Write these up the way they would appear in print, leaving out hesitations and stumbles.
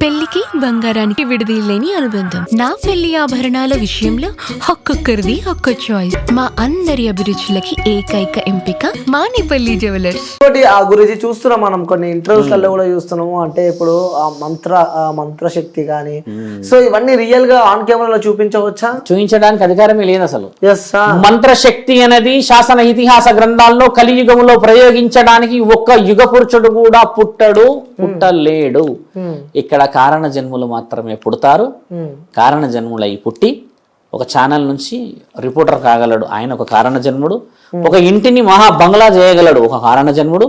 పెళ్లికి బంగారానికి విడదీయలేని అనుబంధం. నా పెళ్లి ఆభరణాల విషయంలో ఒక్కొక్కరిది ఒక్క చాయిస్. మా అందరి అభిరుచులకి ఏకైక ఎంపిక మానిపల్లి జ్యువెలర్స్. ఆ గురించి చూస్తున్నాం మనం కొన్ని ఇంటర్వ్యూస్లలో కూడా చూస్తున్నాము. అంటే ఇప్పుడు ఆ మంత్ర శక్తి కానీ సో ఇవన్నీ రియల్ గా ఆన్ కెమెరాలో చూపించవచ్చా? చూపించడానికి అధికారమే లేదు అసలు. మంత్రశక్తి అనేది శాసన ఇతిహాస గ్రంథాల్లో కలియుగంలో ప్రయోగించడానికి ఒక్క యుగ పురుషుడు కూడా పుట్టలేడు. ఇక్కడ కారణ జన్ములు మాత్రమే పుడతారు. కారణ జన్ములై పుట్టి ఒక ఛానల్ నుంచి రిపోర్టర్ కాగలడు, ఆయన ఒక కారణ జన్ముడు. ఒక ఇంటిని మహా బంగ్లా చేయగలడు, ఒక కారణ జన్ముడు.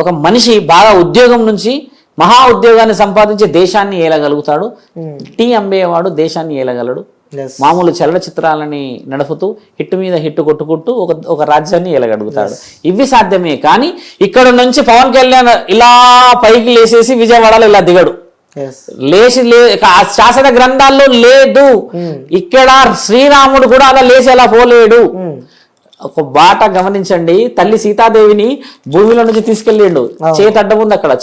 ఒక మనిషి బాగా ఉద్యోగం నుంచి మహా ఉద్యోగాన్ని సంపాదించి దేశాన్ని ఏలగలుగుతాడు. టీ అమ్మేవాడు దేశాన్ని ఏలగలడు. మామూలు చలనచిత్రాలని నడుపుతూ హిట్ మీద హిట్ కొట్టుకుంటూ ఒక రాజ్యాన్ని ఏలగలుగుతాడు. ఇవి సాధ్యమే. కానీ ఇక్కడ నుంచి పవన్ కళ్యాణ్ ఇలా పైకి లేసేసి విజయవాడలో ఇలా దిగడు. శాసన గ్రంథాల్లో లేదు. ఇక్కడ శ్రీరాముడు కూడా అలా లేచి అలా పోలేడు. ఒక బాట గమనించండి, తల్లి సీతాదేవిని భూమిలో నుంచి తీసుకెళ్ళాడు. చేతి అడ్డం ఉంది అక్కడ,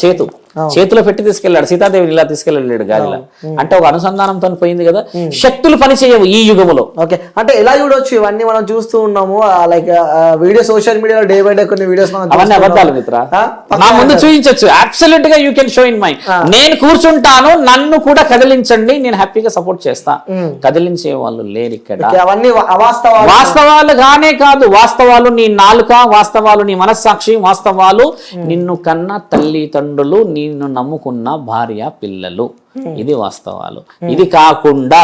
చేతిలో పెట్టి తీసుకెళ్లాడు. సీతాదేవిని ఇలా తీసుకెళ్ళాడు గాలిలో. అంటే ఒక అనుసంధానంతో పోయింది కదా. శక్తులు పని చేయవు ఈ యుగములో. ఓకే, అంటే ఎలా చూడొచ్చు ఇవన్నీ మనం చూస్తూ ఉన్నాము. లైక్ వీడియో సోషల్ మీడియాలో డే బై డే కొన్ని వీడియోస్ అవన్నీ అబద్ధాలు మిత్ర. నా ముందు చూపించచ్చు, అబ్సల్యూట్ గా you can show in my. నేను కూర్చుంటాను, నన్ను కూడా కదిలించండి, నేను హ్యాపీగా సపోర్ట్ చేస్తా. కదిలించే వాళ్ళు లేరు ఇక్కడ. అవన్నీ వాస్తవాలు గానే కాదు, వాస్తవాలు నీ నాలుక, వాస్తవాలు నీ మనస్సాక్షి, వాస్తవాలు నిన్ను కన్న తల్లిదండ్రులు, నిన్ను నమ్ముకున్న భార్య పిల్లలు. ఇది వాస్తవాలు. ఇది కాకుండా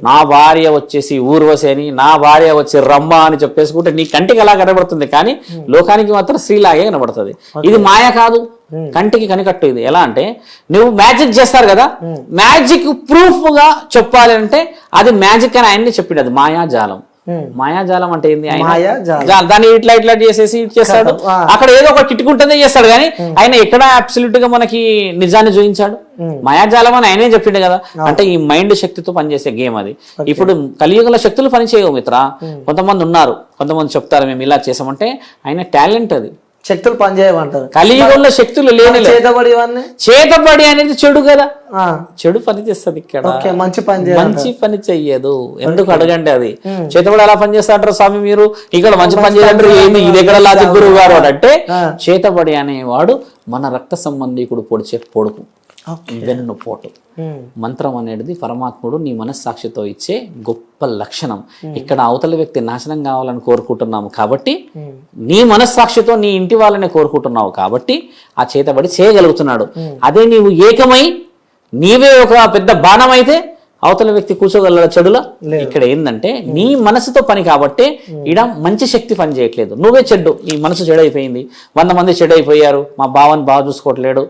నా భార్య వచ్చేసి ఊర్వశి అని, నా భార్య వచ్చి రమ్మ అని చెప్పేసుకుంటే నీ కంటికి అలా కనబడుతుంది, కానీ లోకానికి మాత్రం స్త్రీలాగే కనబడుతుంది. ఇది మాయ కాదు, కంటికి కనికట్టు. ఇది ఎలా అంటే, నువ్వు మ్యాజిక్ చేస్తారు కదా, మ్యాజిక్ ప్రూఫ్ గా చెప్పాలి అంటే అది మ్యాజిక్ అని ఆయన్ని చెప్పిండు. అది మాయాజాలం. మాయాజాలం అంటే ఏంది? దాన్ని ఇట్లా ఇట్లా చేసేసి ఇచ్చేస్తాడు. అక్కడ ఏదో ఒక కిట్టుకుంటుందే చేస్తాడు, కానీ ఆయన ఎక్కడ అబ్సల్యూట్ గా మనకి నిజాన్ని చూపించాడు. మాయాజాలం అని ఆయనే చెప్పిండు కదా. అంటే ఈ మైండ్ శక్తితో పనిచేసే గేమ్ అది. ఇప్పుడు కలియుగంలో శక్తులు పనిచేయవు మిత్ర. కొంతమంది ఉన్నారు, కొంతమంది చెప్తారు మేము ఇలా చేసామంటే, ఆయన టాలెంట్ అది. శక్తులు పనిచేయమంటారు. కలియుగంలో శక్తులు లేని. చేతబడి అనేది చెడు కదా, చెడు పని చేస్తుంది ఇక్కడ. మంచి పని చెయ్యదు. ఎందుకు అడగండి. అది చేతబడి ఎలా పని చేస్తాడు స్వామి మీరు, ఇక్కడ మంచి పని చేయాలంటారు. ఏంది ఇది ఎక్కడ లాజిక్ గురువు గారు అంటే, చేతబడి అనేవాడు మన రక్త సంబంధికుడు పొడిచే పొడుకు, వెన్నుపోటు. మంత్రం అనేది పరమాత్ముడు నీ మనస్సాక్షితో ఇచ్చే గొప్ప లక్షణం. ఇక్కడ అవతల వ్యక్తి నాశనం కావాలని కోరుకుంటున్నాము కాబట్టి, నీ మనస్సాక్షితో నీ ఇంటి వాళ్ళని కోరుకుంటున్నావు కాబట్టి ఆ చేతబడి చేయగలుగుతున్నాడు. అదే నీవు ఏకమై నీవే ఒక పెద్ద బాణం అయితే అవతల వ్యక్తి కూర్చోగల చెడులా. ఇక్కడ ఏంటంటే నీ మనసుతో పని కాబట్టి ఈడ మంచి శక్తి పని చేయట్లేదు. నువ్వే చెడ్డు, ఈ మనసు చెడైపోయింది. 100 మంది చెడైపోయారు. మా బావని బాగా చూసుకోవట్లేడు,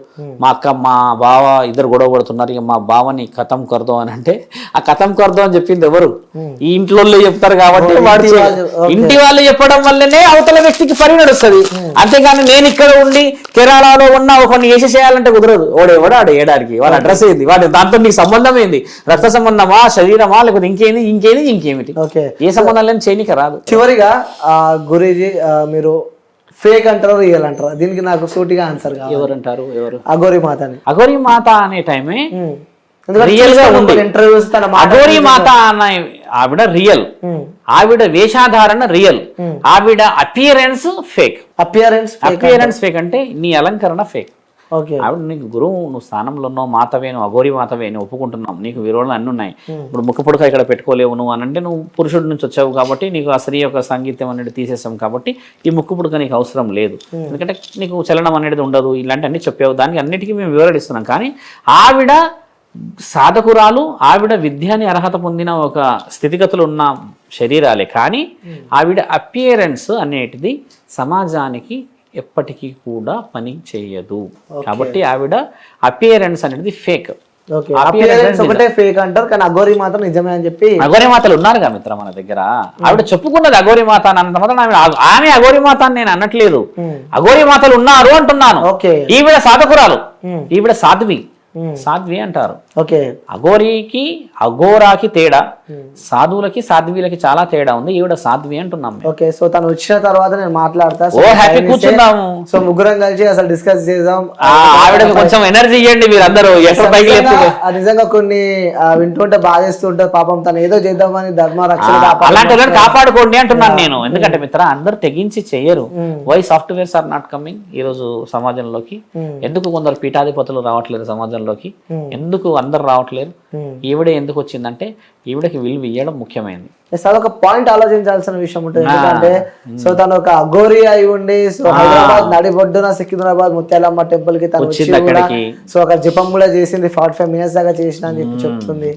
మా అక్క మా బావ ఇద్దరు గొడవ పడుతున్నారు, ఇక మా బావని కథం కర్దో అని అంటే, ఆ కథం కర్దో అని చెప్పింది ఎవరు? ఈ ఇంట్లో చెప్తారు కాబట్టి వాడు ఇంటి వాళ్ళు చెప్పడం వల్లనే అవతల వ్యక్తికి పని నడుస్తుంది. అంతేగాని నేను ఇక్కడ ఉండి కేరళలో ఉన్న ఒకరిని వేసేసేయాలంటే కుదరదు. వాడు ఆడు ఏడానికి వాడి అడ్రస్ ఏంది, వాడి దాంతో నీకు సంబంధం ఏంది? రక్త సంబంధమా, శరీరమా, లేకపోతే ఇంకేమిటి? ఏ సంబంధం లేని చేయనిక రాదు. చివరిగా గురూజీ, మీరు ఫేక్ అంటారు, రియల్ అంటారు? దీనికి నాకు సూటిగా ఆన్సర్ కావాలి. ఎవరంటారు? అఘోరి మాత. అఘోరి మాత అనే టైమే రియల్ గా ఉంది. ఇంటర్వ్యూస్ అఘోరి మాత అన్న ఆవిడ రియల్, ఆవిడ వేషాధారణ రియల్, ఆవిడ అపియరెన్స్ ఫేక్. అపియరెన్స్ ఫేక్ అంటే నీ అలంకరణ ఫేక్. ఆవిడ నీకు గురువు, నువ్వు స్థానంలో ఉన్నావు, మాతవే, నువ్వు అఘోరి మాతవే, నువ్వు ఒప్పుకుంటున్నావు. నీకు విరోధులు అన్ని ఉన్నాయి. ఇప్పుడు ముక్కుపుడక ఇక్కడ పెట్టుకోలేవు నువ్వు అని అంటే, నువ్వు పురుషుడి నుంచి వచ్చావు కాబట్టి నీకు ఆ స్త్రీ యొక్క సంగీతం అనేది తీసేసాం కాబట్టి ఈ ముక్కుపుడక నీకు అవసరం లేదు. ఎందుకంటే నీకు చలనం అనేది ఉండదు. ఇలాంటి అన్ని చెప్పావు, దానికి అన్నిటికీ మేము వివరణిస్తున్నాం. కానీ ఆవిడ సాధకురాలు, ఆవిడ విద్యాని అర్హత పొందిన ఒక స్థితిగతులు ఉన్న శరీరాలే. కానీ ఆవిడ అపియరెన్స్ అనేటిది సమాజానికి ఎప్పటికీ కూడా పని చేయదు. కాబట్టి ఆవిడ అపియరెన్స్ అనేది ఫేక్. ఫేక్ అంటారు, కానీ అఘోరి మాత్రం నిజమే అని చెప్పి. అఘోరి మాతలు ఉన్నారు కదా మిత్ర మన దగ్గర. ఆవిడ చెప్పుకున్నది అఘోరి మాత అన్నంత మాత్రం ఆమె అఘోరి మాత అని నేను అనట్లేదు. అఘోరి మాతలు ఉన్నారు అంటున్నాను. ఈవిడ సాధకురాలు, ఈవిడ సాధ్వి. సాధ్వి అంటారు. ఓకే, అఘోరికి అఘోరాకి తేడా, సాధువులకి సాధ్వీలకి చాలా తేడా ఉంది. ఈవిడ సాధ్వి అంటున్నాం. ఓకే, సో తను వచ్చిన తర్వాత నేను మాట్లాడతా. ఓ హ్యాపీ కూర్చుందాము. సో ముగ్గురం కలిసి అసలు డిస్కస్ చేద్దాం. ఆవిడకి కొంచెం ఎనర్జీ ఇవ్వండి మీరు అందరూ. నిజంగా కొన్ని వింటుంటే బాధేస్తుంటే పాపం తను ఏదో చేద్దామని ధర్మ రక్షణ అలాంటి వాళ్ళని కాపాడుకోండి అంటున్నాను నేను. ఎందుకంటే మిత్ర అందరూ తెగించి చెయ్యరు. Why softwares are not coming ఈ రోజు సమాజంలోకి? ఎందుకు కొందరు పీఠాధిపతులు రావట్లేదు సమాజంలోకి? ఎందుకు అందరు రావట్లేరు? ఈవిడ ఎందుకు వచ్చిందంటే ఈవిడకి విలువ ఇవ్వడం ముఖ్యమైనది. ఒక పాయింట్ ఆలోచించాల్సిన విషయం ఉంటుంది. ఎందుకంటే సో తను ఒక అఘోరి అయి ఉండి సో హైదరాబాద్ నడిబొడ్డున సికింద్రాబాద్ ముత్యాలమ్మ టెంపుల్ కి తను సో ఒక జపం కూడా చేసింది, 45 minutes దాకా చేసిన అని చెప్పి చెప్తుంది.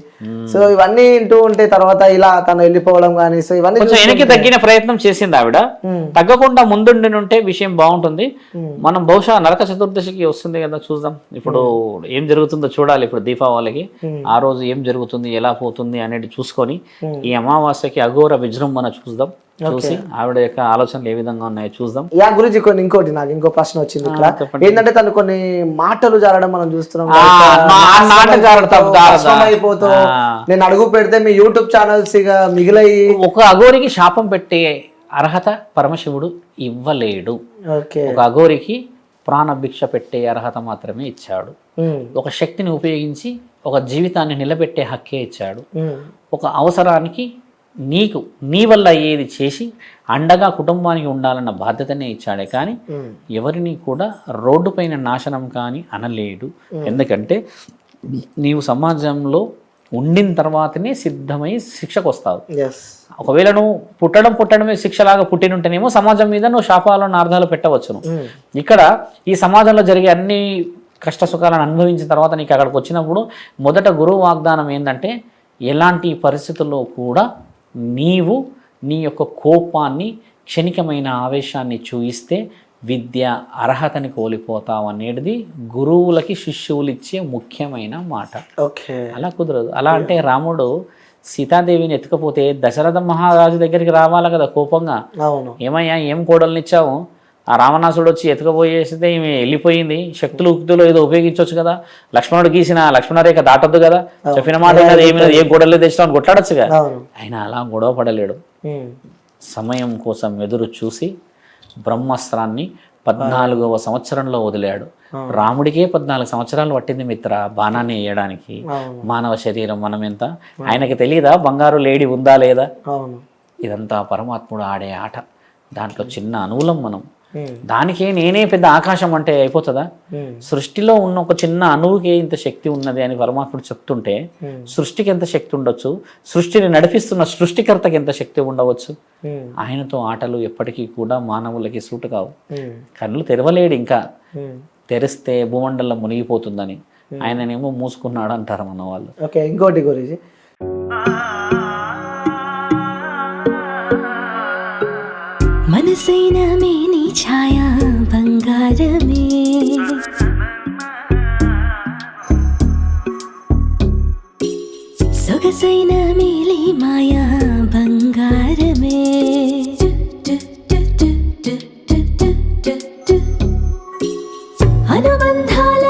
సో ఇవన్నీ వింటూ ఉంటే తర్వాత ఇలా తను వెళ్ళిపోవడం కానీ సో ఇవన్నీ వెనక్కి తగ్గిన ప్రయత్నం చేసింది ఆవిడ. తగ్గకుండా ముందుండి ఉంటే విషయం బాగుంటుంది. మనం బహుశా నరక చతుర్దశికి వస్తుంది కదా, చూద్దాం ఇప్పుడు ఏం జరుగుతుందో చూడాలి. ఇప్పుడు దీపావళికి ఆ రోజు ఏం జరుగుతుంది, ఎలా పోతుంది అనేది చూసుకొని ఈ అమావాస్యకి అఘోర విజృంభణ చూద్దాం. చూసి ఆవిడ యొక్క ఆలోచనలు ఏ విధంగా ఉన్నాయో చూద్దాం. యా గురించి ఇంకోటి నాకు ఇంకో ప్రశ్న వచ్చింది ఇక్కడ. ఏంటంటే తను కొన్ని మాటలు జారడం మనం చూస్తున్నాం. అయిపోతూ నేను అడుగు పెడితే మీ యూట్యూబ్ ఛానల్స్ ఇక మిగిలయి. ఒక అఘోరికి శాపం పెట్టే అర్హత పరమశివుడు ఇవ్వలేడు. ఒక అఘోరికి ప్రాణభిక్ష పెట్టే అర్హత మాత్రమే ఇచ్చాడు. ఒక శక్తిని ఉపయోగించి ఒక జీవితాన్ని నిలబెట్టే హక్కే ఇచ్చాడు. ఒక అవసరానికి నీకు నీ వల్ల ఏది చేసి అండగా కుటుంబానికి ఉండాలన్న బాధ్యతనే ఇచ్చాడే కానీ ఎవరిని కూడా రోడ్డు పైన నాశనం కానీ అనలేడు. ఎందుకంటే నీవు సమాజంలో ఉండిన తర్వాతనే సిద్ధమై శిక్షకు వస్తావు. ఒకవేళ నువ్వు పుట్టడమే శిక్షలాగా పుట్టినుంటేనేమో సమాజం మీద నువ్వు శాపాలను అర్థాలు పెట్టవచ్చును. ఇక్కడ ఈ సమాజంలో జరిగే అన్ని కష్ట సుఖాలను అనుభవించిన తర్వాత నీకు అక్కడికి వచ్చినప్పుడు మొదట గురువు వాగ్దానం ఏంటంటే ఎలాంటి పరిస్థితుల్లో కూడా నీవు నీ యొక్క కోపాన్ని క్షణికమైన ఆవేశాన్ని చూయిస్తే విద్య అర్హతని కోల్పోతావు అనేది గురువులకి శిష్యువులు ఇచ్చే ముఖ్యమైన మాట. అలా కుదరదు. అలా అంటే రాముడు సీతాదేవిని ఎత్తుకపోతే దశరథ మహారాజు దగ్గరికి రావాలి కదా కోపంగా. ఏమయ్యా ఏం కోడల్నిచ్చావు? ఆ రావణాసుడు వచ్చి ఎత్తుకపోయేస్తే ఈమె వెళ్ళిపోయింది, శక్తులు ఉక్తులు ఏదో ఉపయోగించవచ్చు కదా, లక్ష్మణుడు గీసిన లక్ష్మణరేఖ దాటొద్దు కదా, చెప్పిన మాట ఏం గొడవలు తెచ్చినావు కొట్లాడచ్చుగా. ఆయన అలా గొడవ పడలేడు. సమయం కోసం ఎదురు చూసి బ్రహ్మాస్త్రాన్ని 14వ సంవత్సరంలో వదిలాడు. రాముడికే 14 సంవత్సరాలు పట్టింది మిత్ర బాణాన్ని వేయడానికి. మానవ శరీరం మనం ఎంత, ఆయనకి తెలియదా బంగారు లేడి ఉందా లేదా? ఇదంతా పరమాత్ముడు ఆడే ఆట. దాంట్లో చిన్న అణువులం మనం. దానికే నేనే పెద్ద ఆకాశం అంటే అయిపోతుందా? సృష్టిలో ఉన్న ఒక చిన్న అణువుకే ఇంత శక్తి ఉన్నది అని పరమాత్ముడు చెప్తుంటే సృష్టికి ఎంత శక్తి ఉండొచ్చు, సృష్టిని నడిపిస్తున్న సృష్టికర్తకి ఎంత శక్తి ఉండవచ్చు? ఆయనతో ఆటలు ఎప్పటికీ కూడా మానవులకి సూటు కావు. కళ్ళు తెరవలేడు, ఇంకా తెరిస్తే భూమండలం మునిగిపోతుందని. ఆయననేమో మూసుకున్నాడు అంటారు మన వాళ్ళు. ఓకే, ఇంకోటి గురించి మనసైన మేని ఛాయా బంగారమే, సొగసైన మేలి మాయా బంగారమే, అనుబంధాల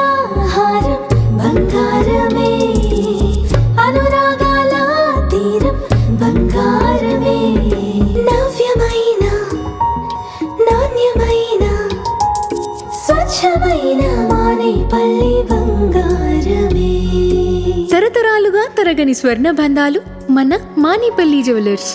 హారం బంగారమే, అనురాగాల తీరం బంగారమే, నవ్యమైన నాణ్యమైన స్వచ్ఛమైన మానేపల్లి బంగారమే. తరతరాలుగా తరగని స్వర్ణ బంధాలు మన మానేపల్లి జ్యువెలర్స్.